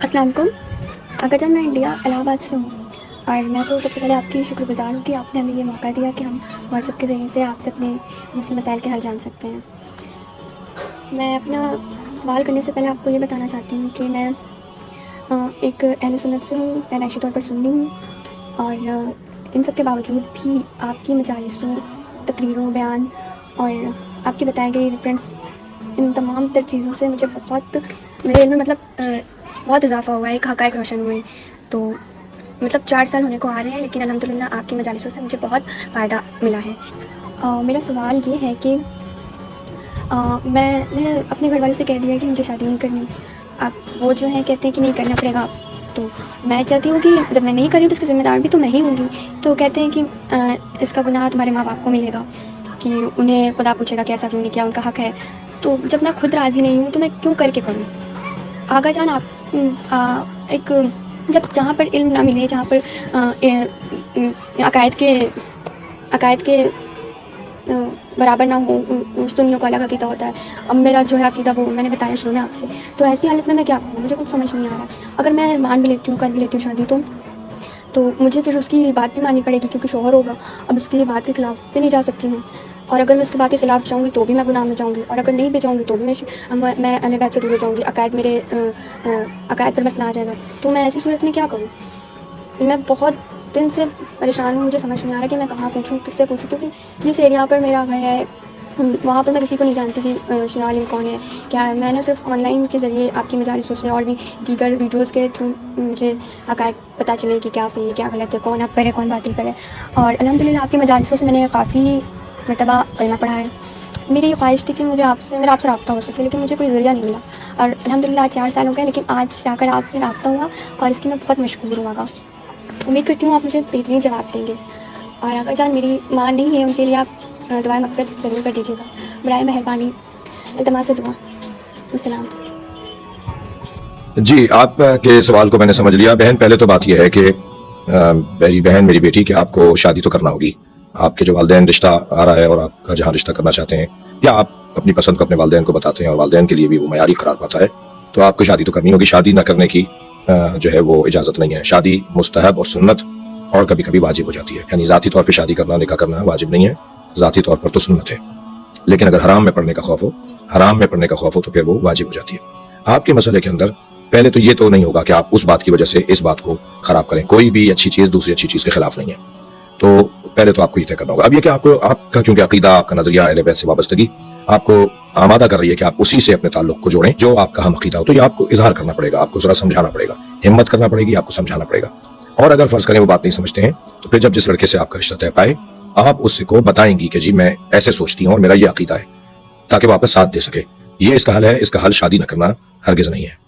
السلام علیکم اگر جان، میں انڈیا الہ آباد سے ہوں، اور میں تو سب سے پہلے آپ کی شکر گزار ہوں کہ آپ نے ہمیں یہ موقع دیا کہ ہم واٹس ایپ کے ذریعے سے آپ سے اپنے مسئلے مسائل کے حل جان سکتے ہیں۔ میں اپنا سوال کرنے سے پہلے آپ کو یہ بتانا چاہتی ہوں کہ میں ایک اہل سنت سے ہوں، میں معاشی طور پر سنی ہوں، اور ان سب کے باوجود بھی آپ کی مجالسوں، تقریروں، بیان اور آپ کے بتائے گئے ریفرنس، ان تمام تر چیزوں سے مجھے بہت میرے علم میں بہت اضافہ ہوا ہے، ایک حقائق روشن ہوئے۔ تو 4 سال ہونے کو آ رہے ہیں، لیکن الحمدللہ آپ کی مجالسوں سے مجھے بہت فائدہ ملا ہے۔ میرا سوال یہ ہے کہ میں نے اپنے گھر والوں سے کہہ دیا کہ مجھے شادی نہیں کرنی۔ اب وہ جو ہیں کہتے ہیں کہ نہیں کرنا پڑے گا، تو میں چاہتی ہوں کہ جب میں نہیں کر رہی ہوں تو اس کی ذمہ دار بھی تو میں ہی ہوں گی۔ تو کہتے ہیں کہ اس کا گناہ تمہارے ماں باپ کو ملے گا، کہ انہیں خدا پوچھے گا کہ ایسا کیوں نہیں کیا، ان کا حق ہے۔ تو جب میں خود راضی نہیں ہوں تو میں کیوں کر کے کروں؟ آگا جان، آپ ایک جہاں پر علم نہ ملے، جہاں پر عقائد کے برابر نہ ہو، سنیوں کا الگ عقیدہ ہوتا ہے، اب میرا جو ہے عقیدہ وہ میں نے بتایا شروع میں آپ سے، تو ایسی حالت میں کیا کروں؟ مجھے کچھ سمجھ نہیں آ رہا۔ اگر میں مان بھی لیتی ہوں، کر بھی لیتی ہوں شادی، تو مجھے پھر اس کی بات بھی ماننی پڑے گی، کیونکہ شوہر ہوگا۔ اب اس کی بات کے خلاف بھی نہیں جا سکتی میں، اور اگر میں اس کی بات کے خلاف جاؤں گی تو بھی میں گناہ میں جاؤں گی، اور اگر نہیں بھی جاؤں گی تو بھی میں اہل بیت سے دور ہو جاؤں گی، عقائد پر مسئلہ آ جائے گا۔ تو میں ایسی صورت میں کیا کروں؟ میں بہت دن سے پریشان ہوں، مجھے سمجھ نہیں آ رہا کہ میں کہاں پوچھوں، کس سے پوچھوں، کیونکہ جس ایریا پر میرا گھر ہے وہاں پر میں کسی کو نہیں جانتی کہ شیعہ عالم کون ہے کیا ہے۔ میں نے صرف آن لائن کے ذریعے آپ کی مجالسوں سے اور بھی دیگر ویڈیوز کے تھرو مجھے حقائق پتہ چلے کہ کیا صحیح ہے، کیا غلط ہے، کون حق پر ہے، کون باطل پر ہے۔ اور الحمدللہ آپ کی مجالسوں سے میں نے کافی مرتبہ کلمہ پڑھا ہے۔ میری یہ خواہش تھی کہ میرا آپ سے رابطہ ہو سکے، لیکن مجھے کوئی ذریعہ نہیں ملا، اور الحمدللہ 4 سال ہو گئے، لیکن آج جا کر آپ سے رابطہ ہوا، اور اس کی میں بہت مشکور ہوں۔ آگا امید کرتی ہوں آپ مجھے بہترین جواب دیں گے، اور آگا جان، میری ماں نہیں ہے، ان کے لیے آپ دعائیں مغفرت ضرور کر دیجیے گا، برائے مہربانی، التماس دعا۔ السلام۔ جی، آپ کے سوال کو میں نے سمجھ لیا بہن۔ پہلے تو بات یہ ہے کہ میری بہن، میری بیٹی، کہ آپ کو شادی تو کرنا ہوگی۔ آپ کے جو والدین رشتہ آ رہا ہے اور آپ کا جہاں رشتہ کرنا چاہتے ہیں، یا آپ اپنی پسند کو اپنے والدین کو بتاتے ہیں اور والدین کے لیے بھی وہ معیاری قرار پاتا ہے، تو آپ کو شادی تو کرنی ہوگی۔ شادی نہ کرنے کی جو ہے وہ اجازت نہیں ہے۔ شادی مستحب اور سنت اور کبھی کبھی واجب ہو جاتی ہے، یعنی ذاتی طور پہ شادی کرنا، نکاح کرنا واجب نہیں ہے، ذاتی طور پر تو سنت ہے، لیکن اگر حرام میں پڑنے کا خوف ہو تو پھر وہ واجب ہو جاتی ہے۔ آپ کے مسئلے کے اندر پہلے تو یہ تو نہیں ہوگا کہ آپ اس بات کی وجہ سے اس بات کو خراب کریں۔ کوئی بھی اچھی چیز دوسری اچھی چیز کے خلاف نہیں ہے، تو پہلے تو آپ کو یہ طے کرنا ہوگا۔ اب یہ کہ آپ کا چونکہ عقیدہ، آپ کا نظریہ اہل بیت سے وابستگی آپ کو آمادہ کر رہی ہے کہ آپ اسی سے اپنے تعلق کو جوڑیں جو آپ کا ہم عقیدہ ہو، تو یہ آپ کو اظہار کرنا پڑے گا، آپ کو ذرا سمجھانا پڑے گا، ہمت کرنا پڑے گی، آپ کو سمجھانا پڑے گا۔ اور اگر فرض کریں وہ بات نہیں سمجھتے ہیں، تو پھر جب جس لڑکے سے آپ کا رشتہ طے پائے، آپ اس کو بتائیں گی کہ جی میں ایسے سوچتی ہوں اور میرا یہ عقیدہ ہے، تاکہ وہ آپ کا ساتھ دے سکے۔ یہ اس کا حل ہے، اس کا حل شادی نہ کرنا ہرگز نہیں ہے۔